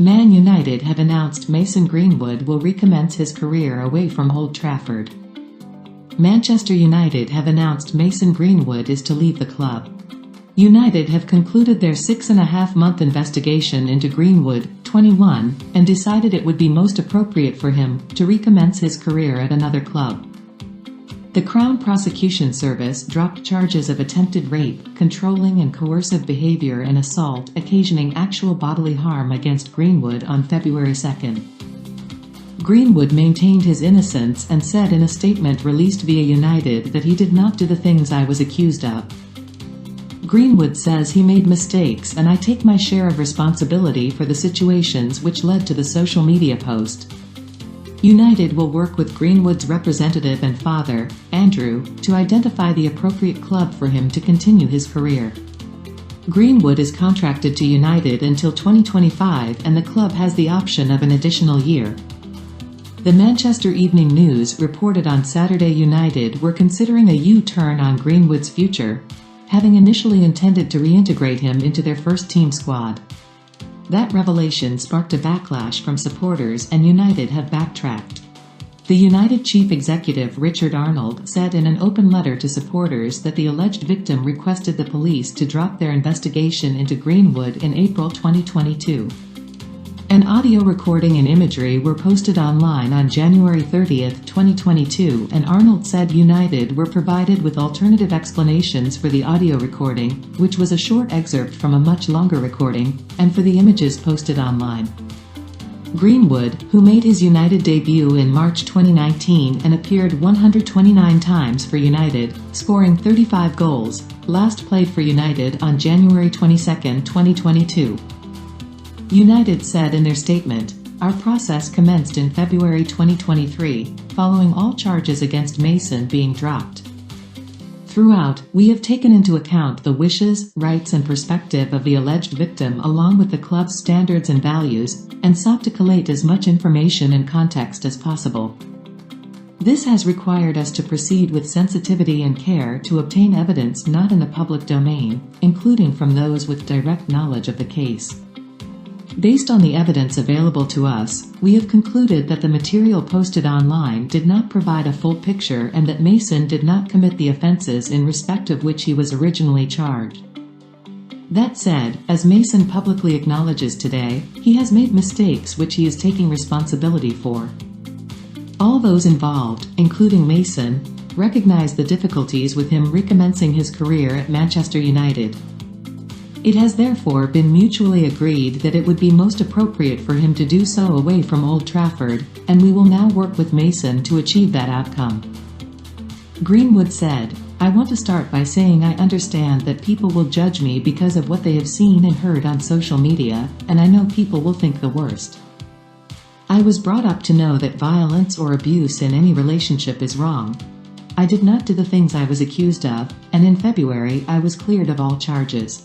Man United have announced Mason Greenwood will recommence his career away from Old Trafford. Manchester United have announced Mason Greenwood is to leave the club. United have concluded their 6.5-month investigation into Greenwood, 21, and decided it would be most appropriate for him to recommence his career at another club. The Crown Prosecution Service dropped charges of attempted rape, controlling and coercive behavior and assault occasioning actual bodily harm against Greenwood on February 2. Greenwood maintained his innocence and said in a statement released via United that he did not do the things I was accused of. Greenwood says he made mistakes and I take my share of responsibility for the situations which led to the social media post. United will work with Greenwood's representative and father, Andrew, to identify the appropriate club for him to continue his career. Greenwood is contracted to United until 2025 and the club has the option of an additional year. The Manchester Evening News reported on Saturday United were considering a U-turn on Greenwood's future, having initially intended to reintegrate him into their first-team squad. That revelation sparked a backlash from supporters and United have backtracked. The United chief executive Richard Arnold said in an open letter to supporters that the alleged victim requested the police to drop their investigation into Greenwood in April 2022. An audio recording and imagery were posted online on January 30, 2022, and Arnold said United were provided with alternative explanations for the audio recording, which was a short excerpt from a much longer recording, and for the images posted online. Greenwood, who made his United debut in March 2019 and appeared 129 times for United, scoring 35 goals, last played for United on January 22, 2022. United said in their statement, "Our process commenced in February 2023, following all charges against Mason being dropped. Throughout, we have taken into account the wishes, rights and perspective of the alleged victim along with the club's standards and values, and sought to collate as much information and context as possible. This has required us to proceed with sensitivity and care to obtain evidence not in the public domain, including from those with direct knowledge of the case. Based on the evidence available to us, we have concluded that the material posted online did not provide a full picture and that Mason did not commit the offenses in respect of which he was originally charged. That said, as Mason publicly acknowledges today, he has made mistakes which he is taking responsibility for. All those involved, including Mason, recognize the difficulties with him recommencing his career at Manchester United. It has therefore been mutually agreed that it would be most appropriate for him to do so away from Old Trafford, and we will now work with Mason to achieve that outcome." Greenwood said, "I want to start by saying I understand that people will judge me because of what they have seen and heard on social media, and I know people will think the worst. I was brought up to know that violence or abuse in any relationship is wrong. I did not do the things I was accused of, and in February I was cleared of all charges.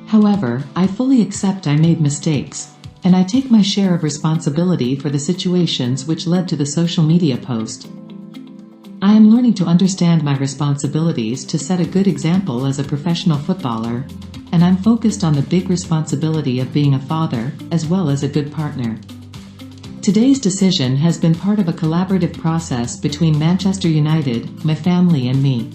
However, I fully accept I made mistakes, and I take my share of responsibility for the situations which led to the social media post. I am learning to understand my responsibilities to set a good example as a professional footballer, and I'm focused on the big responsibility of being a father, as well as a good partner. Today's decision has been part of a collaborative process between Manchester United, my family and me.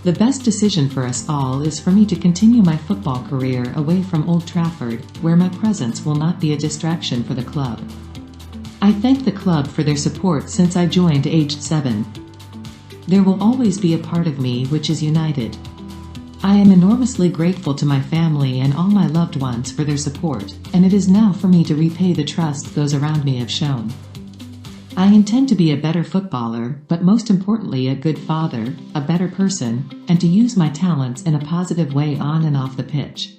The best decision for us all is for me to continue my football career away from Old Trafford, where my presence will not be a distraction for the club. I thank the club for their support since I joined aged 7. There will always be a part of me which is United. I am enormously grateful to my family and all my loved ones for their support, and it is now for me to repay the trust those around me have shown. I intend to be a better footballer, but most importantly a good father, a better person, and to use my talents in a positive way on and off the pitch."